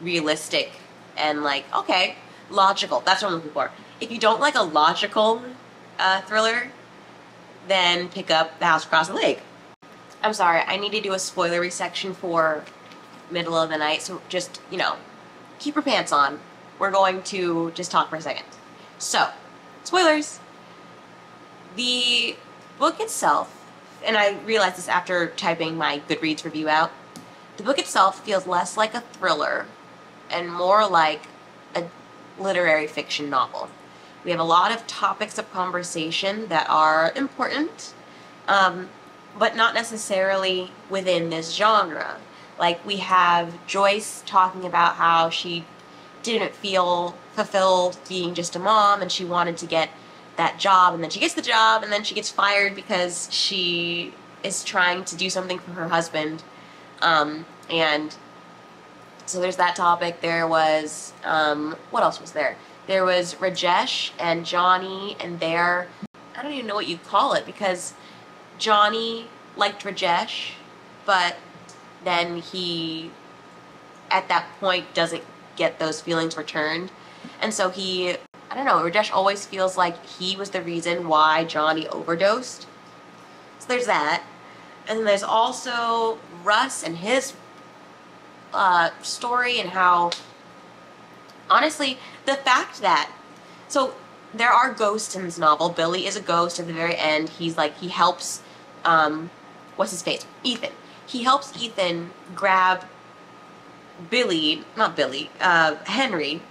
Speaker 3: realistic and like, okay, logical, that's what I'm looking for. If you don't like a logical thriller, then pick up The House Across the Lake. I'm sorry, I need to do a spoilery section for middle of the night, so just, you know, keep your pants on. We're going to just talk for a second. So, spoilers. The book itself, and I realized this after typing my Goodreads review out, the book itself feels less like a thriller and more like a literary fiction novel. We have a lot of topics of conversation that are important, but not necessarily within this genre. Like, we have Joyce talking about how she didn't feel fulfilled being just a mom, and she wanted to get that job, and then she gets the job, and then she gets fired because she is trying to do something for her husband. And so there's that topic. There was, what else was there? There was Rajesh and Johnny, and I don't even know what you'd call it, because Johnny liked Rajesh, but then he, at that point, doesn't get those feelings returned. And so I don't know, Rajesh always feels like he was the reason why Johnny overdosed. So there's that. And then there's also Russ and his story, and how, honestly, the fact that, so there are ghosts in this novel. Billy is a ghost at the very end. He helps, what's his face? Ethan. He helps Ethan grab Henry,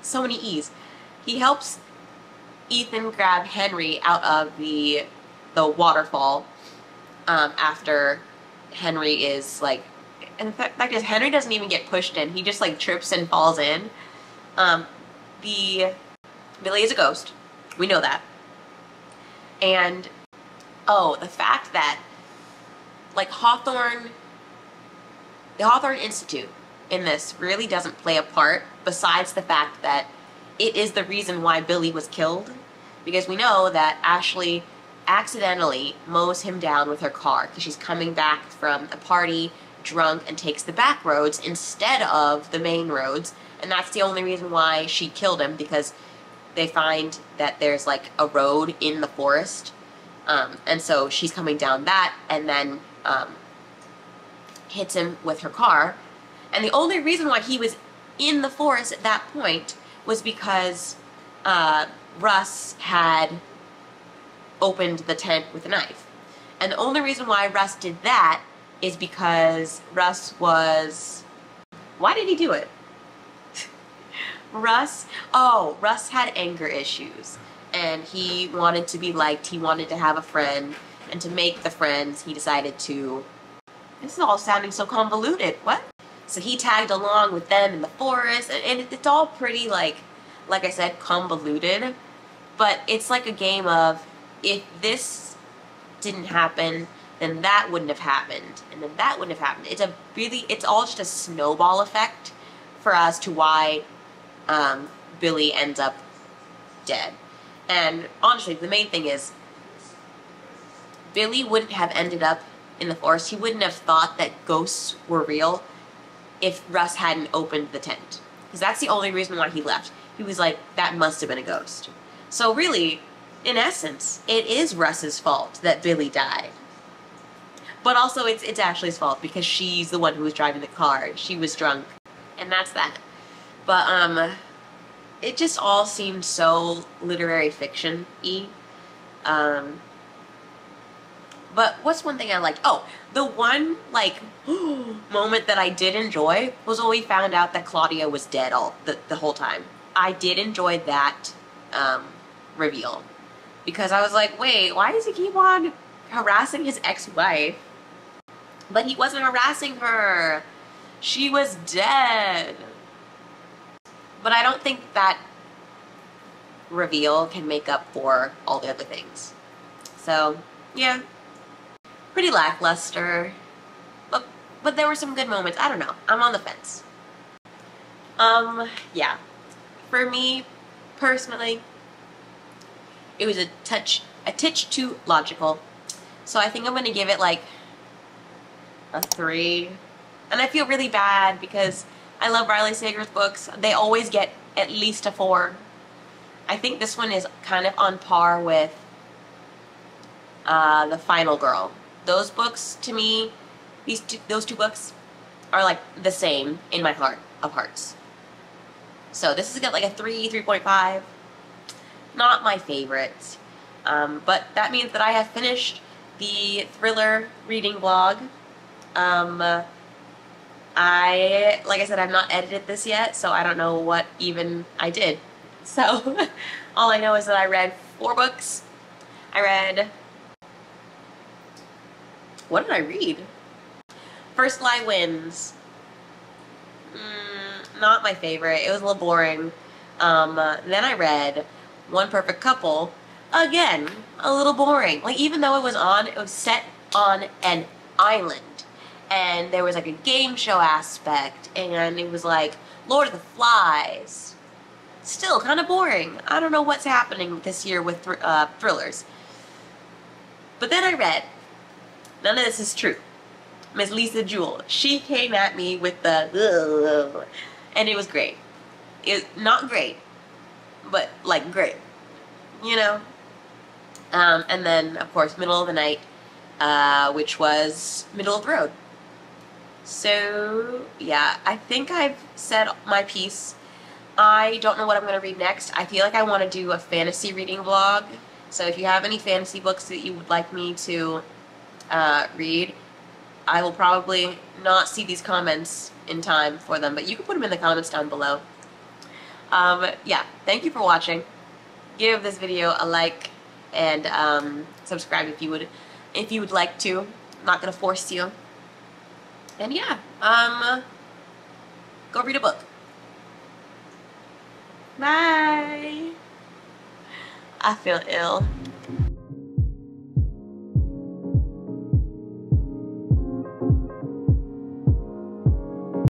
Speaker 3: so many E's. He helps Ethan grab Henry out of the waterfall, after Henry is like, and the fact is, Henry doesn't even get pushed in. He just like trips and falls in. Billy is a ghost. We know that. And, the fact that, like, the Hawthorne Institute in this really doesn't play a part, besides the fact that it is the reason why Billy was killed. Because we know that Ashley accidentally mows him down with her car because she's coming back from a party drunk and takes the back roads instead of the main roads. And that's the only reason why she killed him, because they find that there's like a road in the forest. And so she's coming down that, and then hits him with her car. And the only reason why he was in the forest at that point was because Russ had opened the tent with a knife. And the only reason why Russ did that is because Russ was... Why did he do it? Russ had anger issues. And he wanted to be liked. He wanted to have a friend. And to make the friends, he decided to... This is all sounding so convoluted. What? So he tagged along with them in the forest. And it's all pretty, like I said, convoluted. But it's like a game of, if this didn't happen, then that wouldn't have happened, and then that wouldn't have happened. It's all just a snowball effect for as to why Billy ends up dead. And honestly, the main thing is, Billy wouldn't have ended up in the forest. He wouldn't have thought that ghosts were real if Russ hadn't opened the tent. Because that's the only reason why he left. He was like, that must have been a ghost. So really, in essence, it is Russ's fault that Billy died. But also, it's Ashley's fault, because she's the one who was driving the car. She was drunk, and that's that. But, it just all seemed so literary fiction-y. But what's one thing I liked? Oh, the one, like, moment that I did enjoy was when we found out that Claudia was dead the whole time. I did enjoy that reveal. Because I was like, wait, why does he keep on harassing his ex-wife? But he wasn't harassing her. She was dead. But I don't think that reveal can make up for all the other things. So, yeah. Pretty lackluster. But there were some good moments. I don't know. I'm on the fence. Yeah. For me, personally, it was a titch too logical. So I think I'm going to give it like a 3. And I feel really bad because I love Riley Sager's books. They always get at least a 4. I think this one is kind of on par with The Final Girl. Those books, to me, those two books are like the same in my heart of hearts. So this has got like a 3, 3.5. Not my favorite. But that means that I have finished the thriller reading blog. Like I said, I've not edited this yet, so I don't know what even I did. So all I know is that I read 4 books. I read, what did I read? First Lie Wins. Not my favorite. It was a little boring. Then I read One Perfect Couple. Again, a little boring. Like, even though it was set on an island. And there was like a game show aspect. And it was like Lord of the Flies. Still kind of boring. I don't know what's happening this year with thrillers. But then I read, none of this is true, Miss Lisa Jewell. She came at me with the and it was great. It not great, but like great, you know. And then of course Middle of the Night, which was middle of the road. So yeah, I think I've said my piece. I don't know what I'm going to read next. I feel like I want to do a fantasy reading vlog. So if you have any fantasy books that you would like me to read, I will probably not see these comments in time for them, but you can put them in the comments down below. Yeah, thank you for watching. Give this video a like and subscribe if you would like to. I'm not going to force you. And yeah, go read a book. Bye. I feel ill.